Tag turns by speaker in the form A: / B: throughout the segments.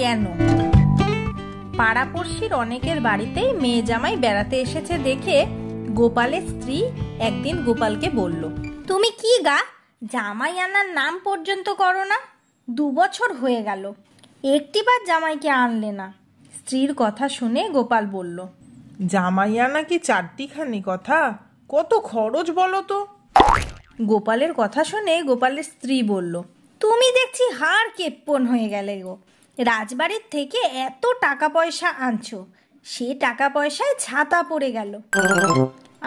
A: কেন? পাড়াপড়শির অনেকের বাড়িতেই মেয়ে জামাই বেড়াতে এসেছে দেখে গোপালের স্ত্রী একদিন গোপালকে বলল, তুমি কি গা, জামাই আনার নাম পর্যন্ত করো না? 2 বছর হয়ে গেল, একটিবার জামাইকে আনলে না। স্ত্রীর কথা শুনে গোপাল বলল,
B: জামাই আনা কি 4টিখানি কথা? কত খরচ বলো তো?
A: গোপালের কথা শুনে গোপালের স্ত্রী বলল, তুমি দেখছি হাড় কেপ্পন হয়ে গেলে গো। রাজবাড়ির থেকে এত টাকা পয়সা আনছো, সে টাকা পয়সায় ছাতা পড়ে গেল।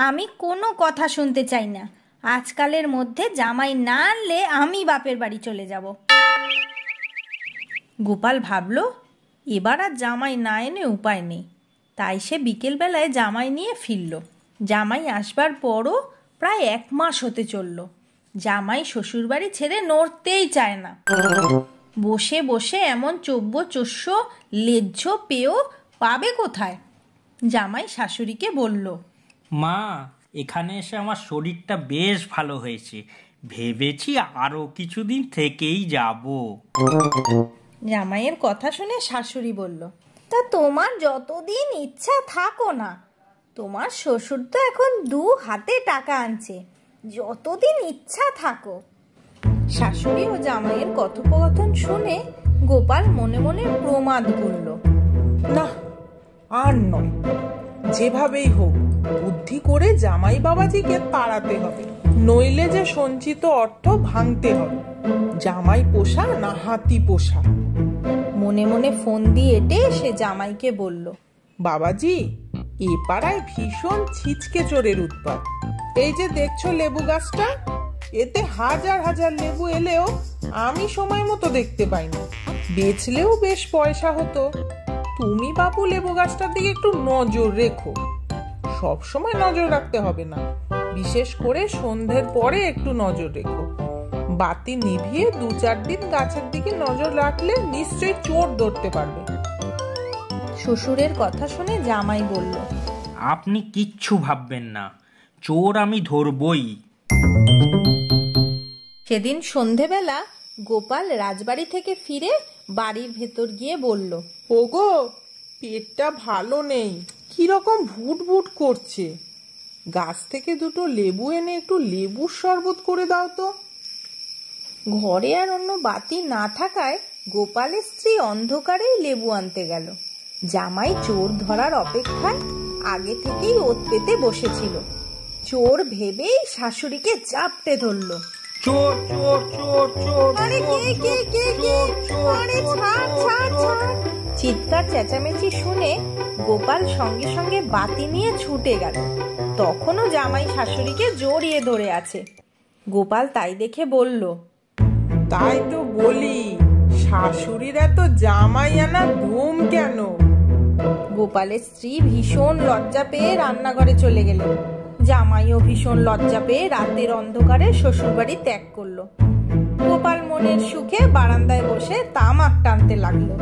A: আমি কোনো কথা শুনতে চাই না। আজকালের মধ্যে জামাই না আনলে আমি বাপের বাড়ি চলে যাব। গোপাল ভাবল, এবার আর জামাই না এনে উপায় নেই। তাই সে বিকেলবেলায় জামাই নিয়ে ফিরল। জামাই আসবার পরও প্রায় 1 মাস হতে চলল। জামাই শ্বশুরবাড়ি ছেড়ে নড়তেই চায় না। বসে বসে এমন চব্য-চস্য লেজ্জ পেয়েও পাবে কোথায়? জামাই শাশুড়িকে বলল,
C: মা, এখানে এসে আমার শরীরটা বেশ ভালো হয়েছে, ভেবেছি আরো কিছুদিন থেকেই যাব।
A: জামাইয়ের কথা শুনে শাশুড়ি বলল, তা তোমার যতদিন ইচ্ছা থাকো না। তোমার শ্বশুর তো এখন 2 হাতে টাকা আনছে, যতদিন ইচ্ছা থাকো। শাশুড়ি ও জামাইয়ের কথোপকথন শুনে গোপাল মনে মনে প্রমাদ করল,
B: না, আর নয়। যেভাবেই হোক বুদ্ধি করে জামাই বাবাজিকে তাড়াতে হবে, নইলে যে সঞ্চিত অর্থ ভাঙতে হবে। জামাই পোষা না হাতি পোষা।
A: মনে মনে ফোন দিয়ে এটে সে জামাইকে বলল,
B: বাবাজি, এ পাড়ায় ভীষণ ছিচকে চোরের উৎপাত। এই যে দেখছো লেবু গাছটা, এতে হাজার হাজার লেবু এলেও আমি সময় মতো দেখতে পাইনি। বেচলেও বেশ পয়সা হতো। তুমি বাবু লেবু গাছটার দিকে একটু নজর রেখো। সব সময় নজর রাখতে হবে না, বিশেষ করে সন্ধ্যের পরে একটু নজর রেখো। বাতি নিভিয়ে 2-4 দিন গাছের দিকে নজর রাখলে নিশ্চয়ই চোর ধরতে পারবে।
A: শ্বশুরের কথা শুনে জামাই বলল,
C: আপনি কিচ্ছু ভাববেন না, চোর আমি ধরবই।
A: সেদিন সন্ধেবেলা গোপাল রাজবাড়ি থেকে ফিরে বাড়ির ভেতর গিয়ে বলল,
B: ওগো, পেটটা ভালো নেই, কিরকম ভুট ভুট করছে। গাছ থেকে 2টো লেবু এনে একটু লেবুর শরবত করে দাও তো।
A: ঘরে আর অন্য বাতি না থাকায় গোপালের স্ত্রী অন্ধকারেই লেবু আনতে গেল। জামাই চোর ধরার অপেক্ষায় আগে থেকেই ওত পেতে বসেছিল। চোর ভেবেই শাশুড়িকে চাপটে ধরল।
C: চোর চোর চোর চোর!
A: আরে কে কে কে কে? আরে ছাড় ছাড় ছাড়! চিৎকার চেঁচামেচি শুনে গোপাল সঙ্গে সঙ্গে বাতি নিয়ে ছুটে গেল। তখনও জামাই শাশুড়িকে জড়িয়ে ধরে আছে। গোপাল তাই দেখে বলল,
B: তাই তো বলি, শাশুড়ির এত জামাই আনা ধুম কেন?
A: গোপালের স্ত্রী ভীষণ লজ্জা পেয়ে রান্নাঘরে চলে গেলেন। জামাইও ভীষণ লজ্জা পেয়ে রাতের অন্ধকারে শ্বশুরবাড়ি ত্যাগ করলো। গোপাল মনের সুখে বারান্দায় বসে তামাক টানতে লাগলো।